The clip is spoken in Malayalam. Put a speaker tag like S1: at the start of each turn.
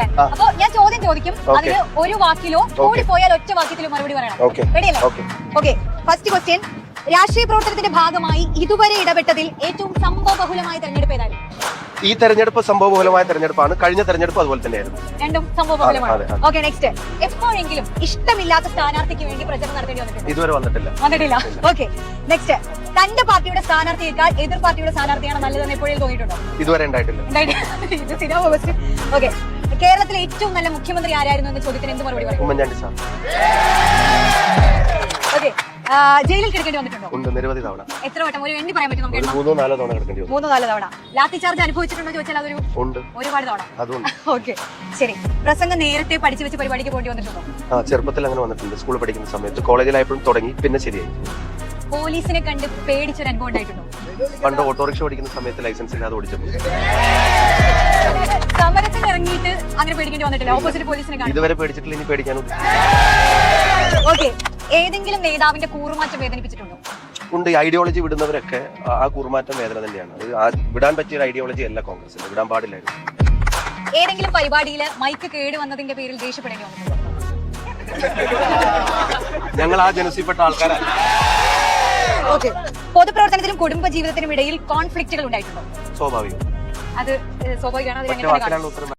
S1: അല്ലേ? അപ്പൊ ഞാൻ ചോദ്യം ചോദിക്കും, അതിന് ഒരു വാക്കിലോ കൂടി പോയാൽ ഒറ്റ വാക്യത്തിലോ മറുപടി പറയണം. റെഡിയല്ലേ? ഓക്കെ. ഫസ്റ്റ് ക്വസ്റ്റ്യൻ, രാഷ്ട്രീയ പ്രവർത്തനത്തിന്റെ ഭാഗമായി ഇതുവരെ ഇടപെട്ടതിൽ ഏറ്റവും സംഭവബഹുലമായ തെരഞ്ഞെടുപ്പ് ഏതായിരുന്നു?
S2: ഈ തെരഞ്ഞെടുപ്പ് സംഭവബഹുലമായ തെരഞ്ഞെടുപ്പാണ്. കഴിഞ്ഞ തെരഞ്ഞെടുപ്പ് അതുപോലെ തന്നെയായിരുന്നു.
S1: രണ്ടും സംഭവബഹുലമാണ്. Okay, next. എപ്പോഴെങ്കിലും ഇഷ്ടമില്ലാത്ത സ്ഥാനാർത്ഥിക്ക് വേണ്ടി പ്രചരണം നടത്തേണ്ടി വന്നിട്ടുണ്ട്?
S2: ഇതുവരെ വന്നിട്ടില്ല.
S1: Okay, next. തന്റെ പാർട്ടിയുടെ സ്ഥാനാർത്ഥിയേക്കാൾ എതിർ പാർട്ടിയുടെ സ്ഥാനാർത്ഥിയാണ് നല്ലതെന്ന് എപ്പോഴും തോന്നിയിട്ടുണ്ടോ?
S2: ഇതുവരെ ഉണ്ടായിട്ടില്ല.
S1: ഇത് സ്ഥിരമായ ക്വസ്റ്റ്യൻ. ഓക്കെ, കേരളത്തിലെ ഏറ്റവും നല്ല മുഖ്യമന്ത്രി ആരായിരുന്നു എന്ന ചോദ്യത്തിന് എന്ത് മറുപടി പറയും?
S2: ഉമ്മൻചാണ്ടി സാർ.
S1: ഓക്കെ, ജയിലിൽ കിടക്കേണ്ടി വന്നിട്ടുണ്ടോ?
S2: ഉണ്ട്, നിരവധി തവണ.
S1: എത്ര വട്ടം? ഒരു എണ്ണി പറയാൻ പറ്റും?
S2: 3-4 തവണ കിടക്കേണ്ടി വന്നു.
S1: 3-4 തവണ. ലാത്തി ചാർജ് അനുഭവിച്ചിട്ടുണ്ടോ ചോദിച്ചാൽ അതൊരു
S2: ഉണ്ട്,
S1: ഒരുപാട് തവണ.
S2: അതുണ്ട്.
S1: ഓക്കെ, ശരി. പ്രസംഗം നേരത്തെ പഠിച്ചു വെച്ച് പരിപാടിക്ക് പോണ്ടി വന്നിട്ടുണ്ടോ?
S2: ചെറുപ്പത്തിൽ അങ്ങനെ വന്നിട്ടുണ്ട്. സ്കൂളിൽ പഠിക്കുന്ന സമയത്ത്, കോളേജിലായപ്പോഴും തുടങ്ങി, പിന്നെ ശരിയായി.
S1: പോലീസിനെ കണ്ട് പേടിച്ചൊരു അനുഭവം ഉണ്ടായിട്ടുണ്ടോ?
S2: പണ്ട് ഓട്ടോറിക്ഷ ഓടിക്കുന്ന സമയത്ത് ലൈസൻസ് ഇല്ലാതെ ഓടിച്ചപ്പോൾ.
S1: സമരത്തിന് ഇറങ്ങിയിട്ട് അങ്ങനെ പേടിക്കേണ്ടി വന്നിട്ടില്ല? ഓപ്പോസിറ്റ് പോലീസിനെ കാണും.
S2: ഇതുവരെ പേടിച്ചിട്ടില്ല, ഇനി പേടിക്കാനും.
S1: ഓക്കെ, ഏതെങ്കിലും നേതാവിന്റെ കൂറുമാറ്റം വേദനിപ്പിച്ചിട്ടുണ്ടോ?
S2: ഉണ്ട്. ഈ ഐഡിയോളജി വിടുന്നവരൊക്കെ ആ കൂറുമാറ്റം വേദന തന്നെയാണ്. അത് വിടാൻ പറ്റിയ ഒരു ഐഡിയോളജി അല്ല കോൺഗ്രസിന്, വിടാൻ പാടില്ലായിരുന്നു.
S1: ഏതെങ്കിലും പരിപാടിയിൽ മൈക്ക് കേട് വന്നതിന്റെ പേരിൽ ദേഷ്യപ്പെടേണ്ടി വന്നിട്ടുണ്ടോ?
S2: ഞങ്ങൾ ആ ജനസിൽപ്പെട്ട ആൾക്കാരല്ല.
S1: ഓക്കെ, പൊതുപ്രവർത്തനത്തിനും കുടുംബ ജീവിതത്തിനും ഇടയിൽ കോൺഫ്ലിക്റ്റുകൾ ഉണ്ടായിട്ടുണ്ടോ?
S2: സ്വാഭാവികം.
S1: അത് സ്വാഭാവികമാണ്.